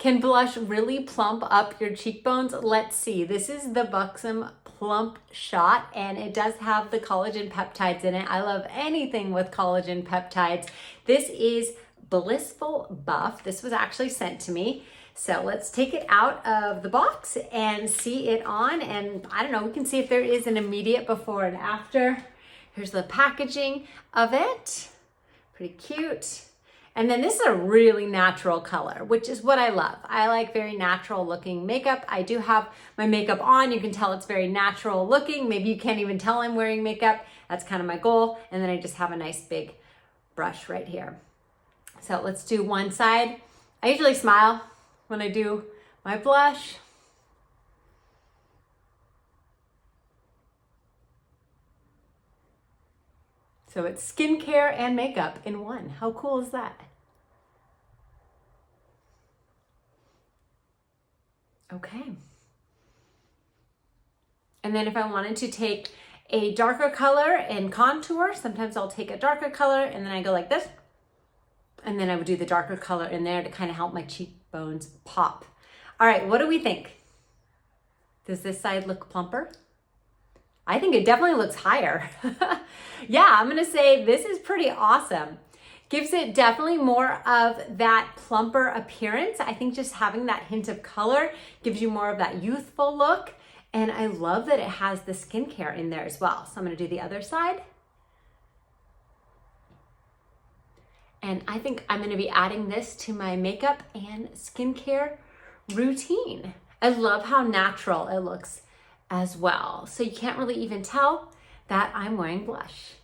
Can blush really plump up your cheekbones? Let's see. This is the BUXOM Plump shot, and it does have the collagen peptides in it. I love anything with collagen peptides. This is Blissful Buff. This was actually sent to me. So let's take it out of the box and see it on. And I don't know, we can see if there is an immediate before and after. Here's the packaging of it. Pretty cute. And then this is a really natural color, which is what I love. I like very natural looking makeup. I do have my makeup on. You can tell it's very natural looking. Maybe you can't even tell I'm wearing makeup. That's kind of my goal. And then I just have a nice big brush right here. So let's do one side. I usually smile when I do my blush. So it's skincare and makeup in one. How cool is that? Okay. And then if I wanted to take a darker color and contour, sometimes I'll take a darker color and then I go like this. And then I would do the darker color in there to kind of help my cheekbones pop. All right, what do we think? Does this side look plumper? I think it definitely looks higher. Yeah, I'm gonna say this is pretty awesome. Gives it definitely more of that plumper appearance. I think just having that hint of color gives you more of that youthful look. And I love that it has the skincare in there as well. So I'm gonna do the other side. And I think I'm gonna be adding this to my makeup and skincare routine. I love how natural it looks as well. So you can't really even tell that I'm wearing blush.